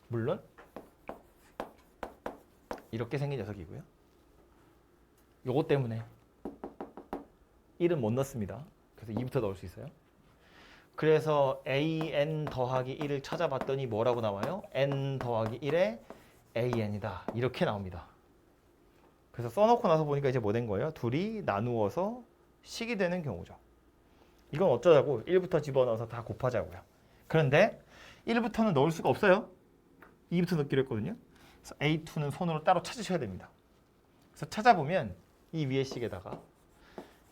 물론 이렇게 생긴 녀석이고요. 요거 때문에 1은 못 넣습니다. 그래서 2부터 넣을 수 있어요. 그래서 AN 더하기 1을 찾아봤더니 뭐라고 나와요? N 더하기 1에 AN이다. 이렇게 나옵니다. 그래서 써놓고 나서 보니까 이제 뭐 된 거예요? 둘이 나누어서 식이 되는 경우죠. 이건 어쩌자고 1부터 집어넣어서 다 곱하자고요. 그런데 1부터는 넣을 수가 없어요. 2부터 넣기로 했거든요. 그래서 A2는 손으로 따로 찾으셔야 됩니다. 그래서 찾아보면 이 위에 식에다가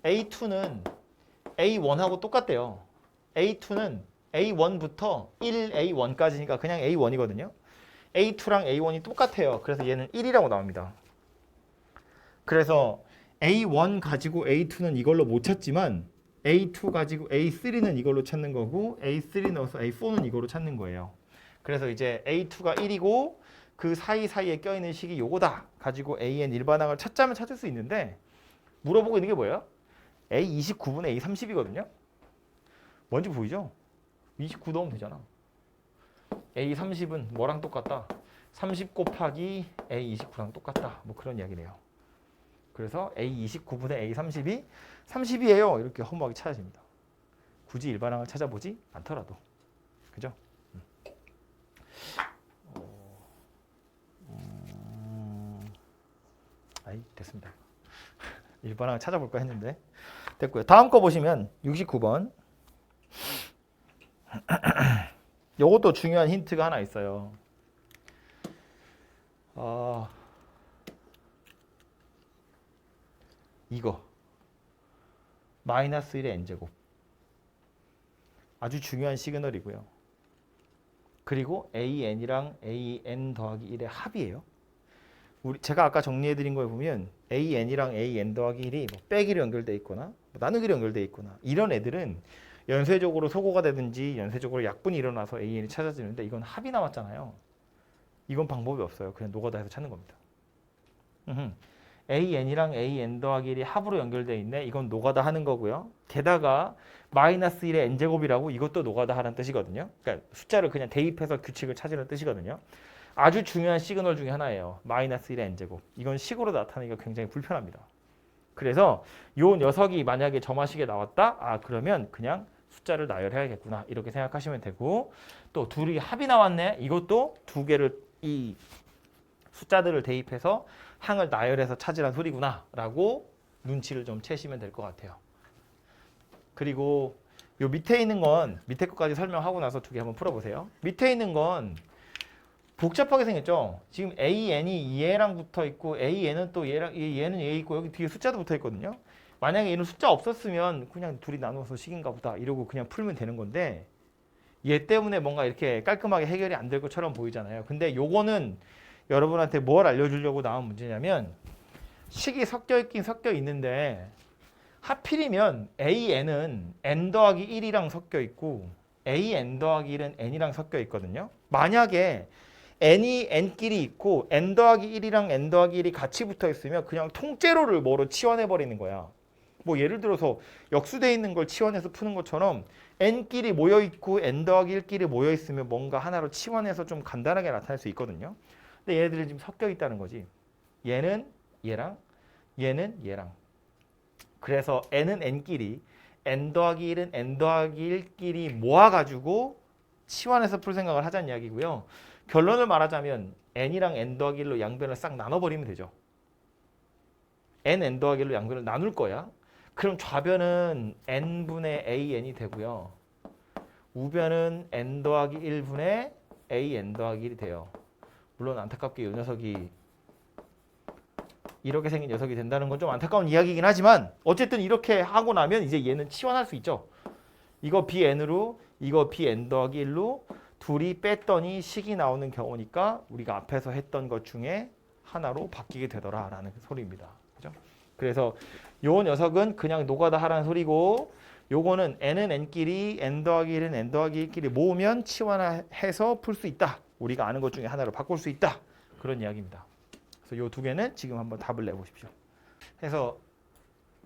A2는 A1하고 똑같대요. A2는 A1부터 1A1까지니까 그냥 A1이거든요. A2랑 A1이 똑같아요. 그래서 얘는 1이라고 나옵니다. 그래서 A1 가지고 A2는 이걸로 못 찾지만 A2 가지고 A3는 이걸로 찾는 거고 A3 넣어서 A4는 이걸로 찾는 거예요. 그래서 이제 A2가 1이고 그 사이사이에 껴있는 식이 요거다 가지고 AN 일반항을 찾자면 찾을 수 있는데 물어보고 있는 게 뭐예요? A29분의 A30이거든요. 뭔지 보이죠? 29 넣으면 되잖아. A30은 뭐랑 똑같다? 30 곱하기 A29랑 똑같다. 뭐 그런 이야기네요. 그래서 A29분의 A30이 30이에요. 이렇게 허무하게 찾아집니다. 굳이 일반항을 찾아보지 않더라도. 그죠? 아이, 됐습니다. 일반항을 찾아볼까 했는데 됐고요. 다음 거 보시면 69번. 요것도 중요한 힌트가 하나 있어요. 이거 마이너스 1의 n제곱 아주 중요한 시그널이고요. 그리고 an이랑 an 더하기 1의 합이에요. 제가 아까 정리해드린 거에 보면 an이랑 an 더하기 1이 뭐 빼기로 연결돼 있거나 뭐 나누기로 연결돼 있거나 이런 애들은 연쇄적으로 소거가 되든지 연쇄적으로 약분이 일어나서 an이 찾아지는데 이건 합이 나왔잖아요. 이건 방법이 없어요. 그냥 노가다 해서 찾는 겁니다. an이랑 an 더하기 1이 합으로 연결돼 있네. 이건 노가다 하는 거고요. 게다가 마이너스 1의 n제곱이라고 이것도 노가다 하는 뜻이거든요. 그러니까 숫자를 그냥 대입해서 규칙을 찾으는 뜻이거든요. 아주 중요한 시그널 중에 하나예요. 마이너스 1의 n제곱. 이건 식으로 나타내기가 굉장히 불편합니다. 그래서 요 녀석이 만약에 점화식에 나왔다? 그러면 그냥 숫자를 나열해야겠구나. 이렇게 생각하시면 되고 또 둘이 합이 나왔네. 이것도 두 개를 이 숫자들을 대입해서 항을 나열해서 찾으란 소리구나 라고 눈치를 좀 채시면 될 것 같아요. 그리고 요 밑에 있는 건 밑에 것까지 설명하고 나서 두 개 한번 풀어보세요. 밑에 있는 건 복잡하게 생겼죠. 지금 AN이 얘랑 붙어 있고 AN은 또 얘랑 얘는 얘 있고 여기 뒤에 숫자도 붙어 있거든요. 만약에 이런 숫자 없었으면 그냥 둘이 나누어서 식인가 보다 이러고 그냥 풀면 되는 건데 얘 때문에 뭔가 이렇게 깔끔하게 해결이 안 될 것처럼 보이잖아요. 근데 요거는 여러분한테 뭘 알려주려고 나온 문제냐면 식이 섞여 있긴 섞여 있는데 하필이면 AN은 n 더하기 1이랑 섞여 있고 AN 더하기 1은 n이랑 섞여 있거든요. 만약에 n이 n끼리 있고 n 더하기 1이랑 n 더하기 1이 같이 붙어 있으면 그냥 통째로를 뭐로 치환해 버리는 거야. 뭐 예를 들어서 역수돼 있는 걸 치환해서 푸는 것처럼 n끼리 모여 있고 n 더하기 1끼리 모여 있으면 뭔가 하나로 치환해서 좀 간단하게 나타낼 수 있거든요. 근데 얘네들이 지금 섞여 있다는 거지. 얘는 얘랑 얘는 얘랑. 그래서 n은 n끼리 n 더하기 1은 n 더하기 1끼리 모아가지고 치환해서 풀 생각을 하자는 이야기고요. 결론을 말하자면 n이랑 n 더하기 1로 양변을 싹 나눠버리면 되죠. n 더하기 1로 양변을 나눌 거야. 그럼 좌변은 n분의 an이 되고요. 우변은 n 더하기 1분의 an 더하기 1이 돼요. 물론 안타깝게 이 녀석이 이렇게 생긴 녀석이 된다는 건 좀 안타까운 이야기이긴 하지만 어쨌든 이렇게 하고 나면 이제 얘는 치환할 수 있죠. 이거 bn으로 이거 bn 더하기 1로 둘이 뺐더니 식이 나오는 경우니까 우리가 앞에서 했던 것 중에 하나로 바뀌게 되더라라는 소리입니다. 그죠? 그래서 요 녀석은 그냥 노가다 하라는 소리고 요거는 n은 n끼리 n 더하기 1은 n 더하기 1끼리 모으면 치환해서 풀 수 있다. 우리가 아는 것 중에 하나로 바꿀 수 있다. 그런 이야기입니다. 그래서 요 두 개는 지금 한번 답을 내보십시오. 그래서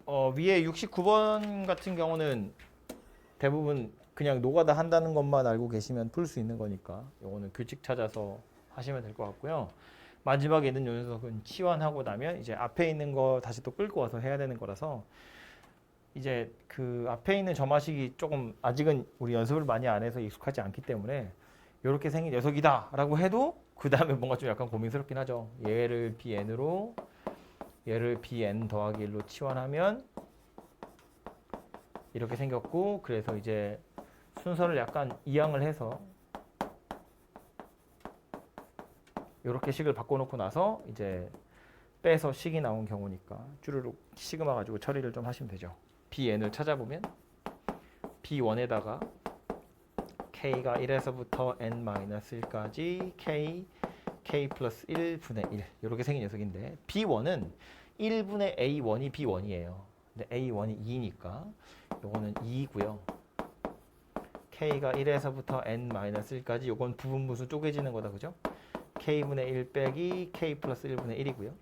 위에 69번 같은 경우는 대부분 그냥 노가다 한다는 것만 알고 계시면 풀 수 있는 거니까 요거는 규칙 찾아서 하시면 될 것 같고요. 마지막에 있는 요 녀석은 치환하고 나면 이제 앞에 있는 거 다시 또 끌고 와서 해야 되는 거라서 이제 그 앞에 있는 점화식이 조금 아직은 우리 연습을 많이 안 해서 익숙하지 않기 때문에 이렇게 생긴 녀석이다 라고 해도 그 다음에 뭔가 좀 약간 고민스럽긴 하죠. 얘를 bn으로 얘를 bn 더하기 1로 치환하면 이렇게 생겼고 그래서 이제 순서를 약간 이항을 해서 이렇게 식을 바꿔놓고 나서 이제 빼서 식이 나온 경우니까 쭈르륵 시그마 가지고 처리를 좀 하시면 되죠. bn을 찾아보면 b1에다가 k가 1에서부터 n-1까지 k 플러스 1분의 1 이렇게 생긴 녀석인데 b1은 1분의 a1이 b1이에요. 근데 a1이 2니까 요거는 2고요. k가 1에서부터 n-1까지 요건 부분분수 쪼개지는 거다. 그죠? k분의 1 빼기 k 플러스 1분의 1이고요.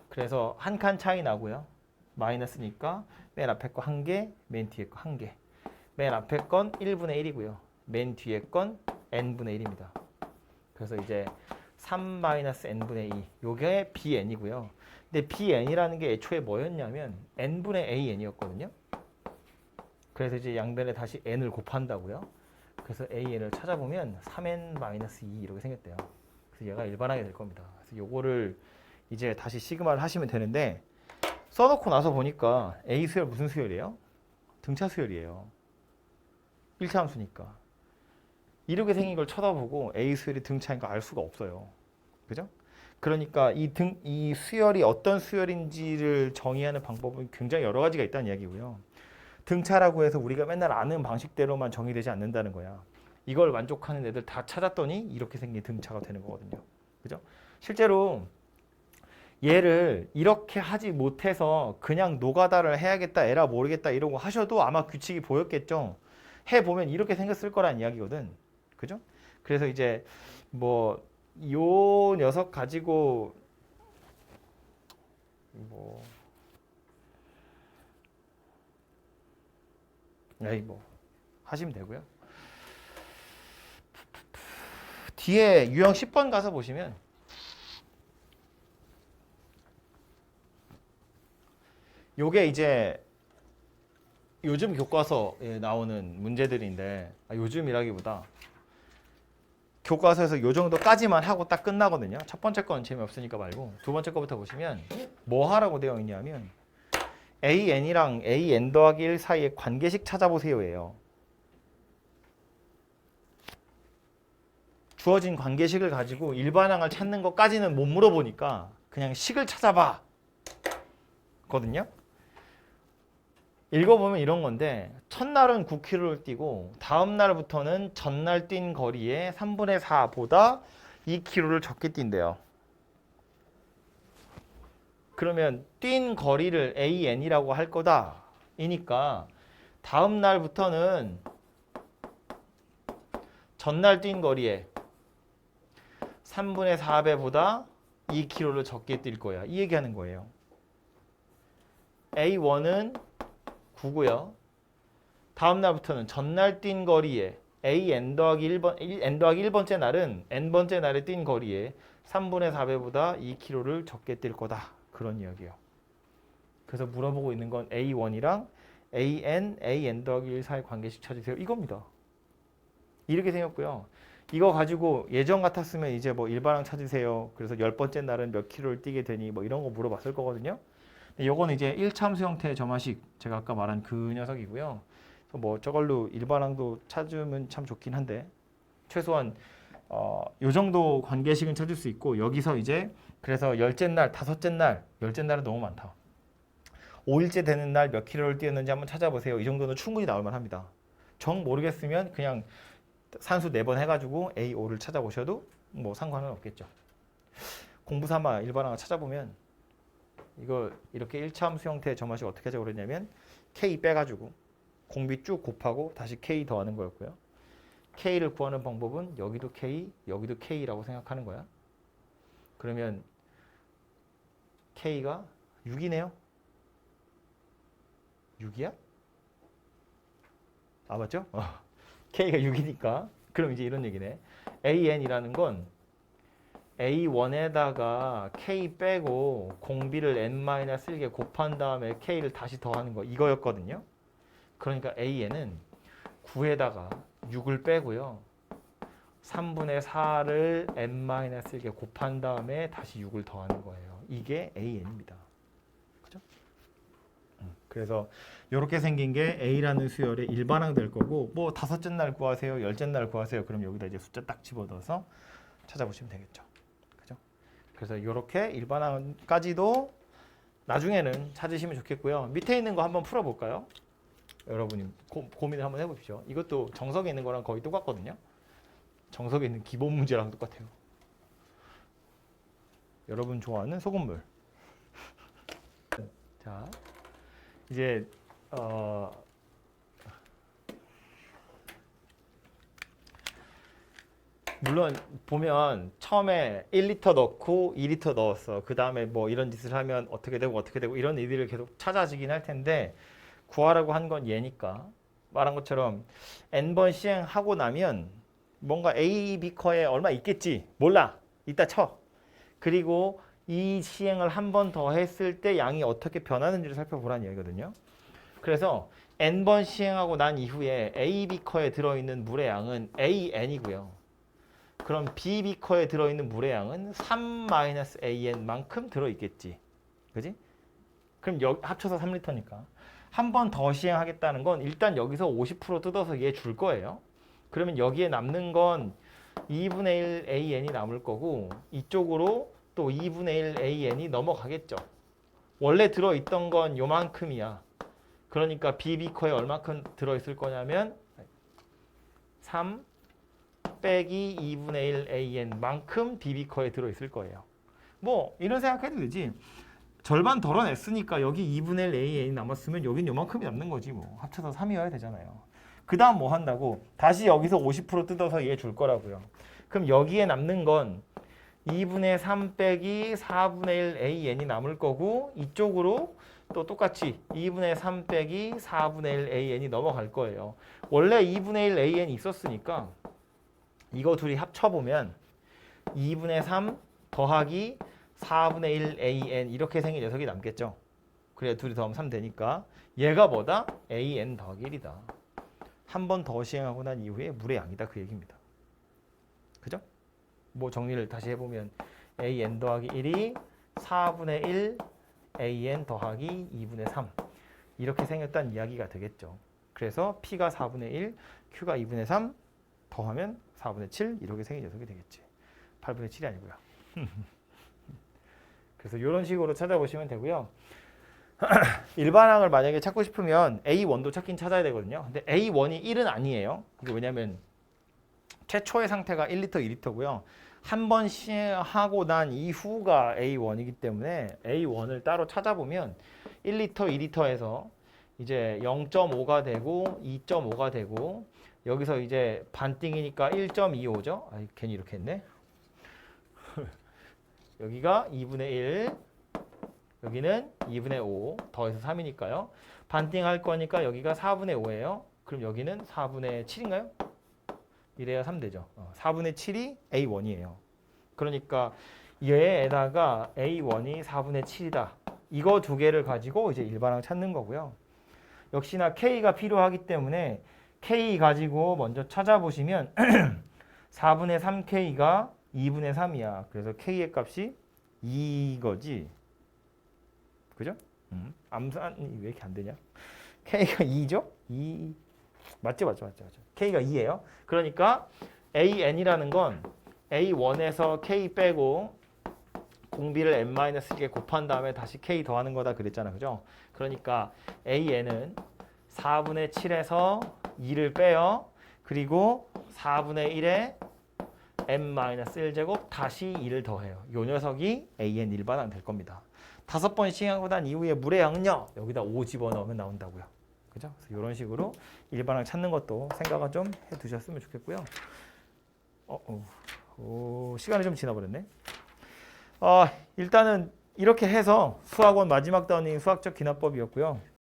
그래서 한 칸 차이 나고요. 마이너스니까 맨 앞에 거 1개, 맨 뒤에 거 1개. 맨 앞에 건 1분의 1이고요. 맨 뒤에 건 n분의 1입니다. 그래서 이제 3-n분의 2 요게 bn이고요. 근데 bn이라는 게 애초에 뭐였냐면 n분의 an이었거든요. 그래서 이제 양변에 다시 n을 곱한다고요. 그래서 an을 찾아보면 3n-2 이렇게 생겼대요. 그래서 얘가 일반하게 될 겁니다. 그래서 요거를 이제 다시 시그마를 하시면 되는데 써놓고 나서 보니까 a 수열 무슨 수열이에요? 등차 수열이에요. 1차 함수니까. 이렇게 생긴 걸 쳐다보고 a 수열이 등차인 거 알 수가 없어요. 그죠? 그러니까 이 수열이 어떤 수열인지를 정의하는 방법은 굉장히 여러 가지가 있다는 이야기고요. 등차라고 해서 우리가 맨날 아는 방식대로만 정의되지 않는다는 거야. 이걸 만족하는 애들 다 찾았더니 이렇게 생긴 등차가 되는 거거든요. 그죠? 실제로 얘를 이렇게 하지 못해서 그냥 노가다를 해야겠다, 에라 모르겠다 이러고 하셔도 아마 규칙이 보였겠죠. 해보면 이렇게 생겼을 거란 이야기거든. 그죠? 그래서 이제 뭐 요 녀석 가지고 뭐 하시면 되고요. 뒤에 유형 10번 가서 보시면 요게 이제 요즘 교과서에 나오는 문제들인데 요즘이라기보다 교과서에서 요 정도까지만 하고 딱 끝나거든요. 첫 번째 건 재미없으니까 말고 두 번째 거부터 보시면 뭐 하라고 되어 있냐면 AN이랑 AN 더하기 1 사이의 관계식 찾아보세요예요. 주어진 관계식을 가지고 일반항을 찾는 것까지는 못 물어보니까 그냥 식을 찾아봐 거든요. 읽어보면 이런 건데 첫날은 9km를 뛰고 다음 날부터는 전날 뛴 거리의 3분의 4보다 2km를 적게 뛴대요. 그러면 뛴 거리를 AN이라고 할 거다. 이니까 다음 날부터는 전날 뛴 거리에 3분의 4배보다 2km를 적게 뛸 거야. 이 얘기하는 거예요. A1은 9고요. 다음 날부터는 전날 뛴 거리에 AN 더하기 1번, N 더하기 1번째 날은 N번째 날에 뛴 거리에 3분의 4배보다 2km를 적게 뛸 거다. 그런 이야기예요. 그래서 물어보고 있는 건 A1이랑 AN 더하기 1 사이 관계식 찾으세요. 이겁니다. 이렇게 생겼고요. 이거 가지고 예전 같았으면 이제 뭐 일반항 찾으세요. 그래서 10번째 날은 몇 킬로를 뛰게 되니 뭐 이런 거 물어봤을 거거든요. 요거는 이제 1참수 형태의 점화식 제가 아까 말한 그 녀석이고요. 그래서 뭐 저걸로 일반항도 찾으면 참 좋긴 한데 최소한 요 정도 관계식은 찾을 수 있고 여기서 이제 그래서 열째 날, 다섯째 날, 열째 날은 너무 많다. 5일째 되는 날 몇 킬로를 뛰었는지 한번 찾아보세요. 이 정도는 충분히 나올 만합니다. 정 모르겠으면 그냥 산수 4번 해가지고 A5를 찾아보셔도 뭐 상관은 없겠죠. 공부 삼아 일반항을 찾아보면 이거 이렇게 1차함수 형태의 점화식 어떻게 하자고 그랬냐면 K 빼가지고 공비 쭉 곱하고 다시 K 더하는 거였고요. K를 구하는 방법은 여기도 K, 여기도 K라고 생각하는 거야. 그러면 K가 6이네요. 6이야? 아 맞죠? K가 6이니까 그럼 이제 이런 얘기네. AN이라는 건 A1에다가 K 빼고 공비를 N-1개 곱한 다음에 K를 다시 더하는 거 이거였거든요. 그러니까 AN은 9에다가 6을 빼고요. 3분의 4를 N-1개 곱한 다음에 다시 6을 더하는 거예요. 이게 AN입니다. 그죠? 그래서 이렇게 생긴 게 A라는 수열의 일반항 될 거고 뭐 다섯째 날 구하세요, 열째 날 구하세요. 그럼 여기다 이제 숫자 딱 집어넣어서 찾아보시면 되겠죠. 그죠? 그래서 이렇게 일반항까지도 나중에는 찾으시면 좋겠고요. 밑에 있는 거 한번 풀어볼까요? 여러분이 고민을 한번 해보십시오. 이것도 정석에 있는 거랑 거의 똑같거든요. 정석에 있는 기본 문제랑 똑같아요. 여러분 좋아하는 소금물. 자, 이제 물론 보면 처음에 1리터 넣고 2리터 넣었어. 그 다음에 뭐 이런 짓을 하면 어떻게 되고 이런 일들을 계속 찾아지긴 할 텐데 구하라고 한 건 얘니까 말한 것처럼 n번 시행하고 나면 뭔가 A, B 커에 얼마 있겠지. 몰라. 이따 쳐. 그리고 이 시행을 한 번 더 했을 때 양이 어떻게 변하는지를 살펴보라는 얘기거든요. 그래서 n번 시행하고 난 이후에 A, B 커에 들어있는 물의 양은 AN이고요. 그럼 B, B 커에 들어있는 물의 양은 3-AN만큼 들어있겠지. 그지? 그럼 합쳐서 3리터니까. 한 번 더 시행하겠다는 건 일단 여기서 50% 뜯어서 얘 줄 거예요. 그러면 여기에 남는 건 2분의 1 AN이 남을 거고 이쪽으로 또 2분의 1 AN이 넘어가겠죠. 원래 들어있던 건 요만큼이야. 그러니까 BB커에 얼마큼 들어있을 거냐면 3 빼기 2분의 1 AN만큼 BB커에 들어있을 거예요. 뭐 이런 생각해도 되지. 절반 덜어냈으니까 여기 2분의 1 AN이 남았으면 여긴 요만큼이 남는 거지 뭐. 합쳐서 3이어야 되잖아요. 그 다음 뭐 한다고? 다시 여기서 50% 뜯어서 얘 줄 거라고요. 그럼 여기에 남는 건 2분의 3 빼기 4분의 1 AN이 남을 거고 이쪽으로 또 똑같이 2분의 3 빼기 4분의 1 AN이 넘어갈 거예요. 원래 2분의 1 AN이 있었으니까 이거 둘이 합쳐보면 2분의 3 더하기 4분의 1 AN 이렇게 생긴 녀석이 남겠죠. 그래 둘이 더하면 3 되니까 얘가 뭐다? AN 더하기 1이다. 한 번 더 시행하고 난 이후에 물의 양이다 그 얘기입니다. 그죠? 뭐 정리를 다시 해보면 AN 더하기 1이 4분의 1 AN 더하기 2분의 3 이렇게 생겼다는 이야기가 되겠죠. 그래서 P가 4분의 1, Q가 2분의 3 더하면 4분의 7 이렇게 생긴 녀석이 되겠지. 8분의 7이 아니고요. 그래서 이런 식으로 찾아보시면 되고요. 일반항을 만약에 찾고 싶으면 A1도 찾긴 찾아야 되거든요. 근데 A1이 1은 아니에요. 이게 왜냐면 최초의 상태가 1리터, 2리터고요. 한 번 시행하고 난 이후가 A1이기 때문에 A1을 따로 찾아보면 1리터, 2리터에서 이제 0.5가 되고 2.5가 되고 여기서 이제 반띵이니까 1.25죠. 아, 괜히 이렇게 했네. 여기가 2분의 1, 여기는 2분의 5 더해서 3이니까요. 반띵할 거니까 여기가 4분의 5예요. 그럼 여기는 4분의 7인가요? 이래야 3 되죠. 4분의 7이 A1이에요. 그러니까 얘에다가 A1이 4분의 7이다. 이거 두 개를 가지고 이제 일반항 찾는 거고요. 역시나 K가 필요하기 때문에 K 가지고 먼저 찾아보시면 4분의 3K가 2분의 3이야. 그래서 K의 값이 2거지. 그죠? 암산이 왜 이렇게 안 되냐? K가 2죠? 2 맞죠? K가 2예요. 그러니까 AN이라는 건 A1에서 K 빼고 공비를 n-1개 곱한 다음에 다시 K 더하는 거다 그랬잖아. 그죠? 그러니까 AN은 4분의 7에서 2를 빼요. 그리고 4분의 1에 n-1제곱 다시 2를 더해요. 요 녀석이 AN 일반항 될 겁니다. 5번 시행하고 난 이후에 물의 양요 여기다 5 집어넣으면 나온다고요. 그죠? 그래서 이런 식으로 일반항 찾는 것도 생각을 좀 해두셨으면 좋겠고요. 시간이 좀 지나버렸네. 일단은 이렇게 해서 수학원 마지막 단원인 수학적 기납법이었고요.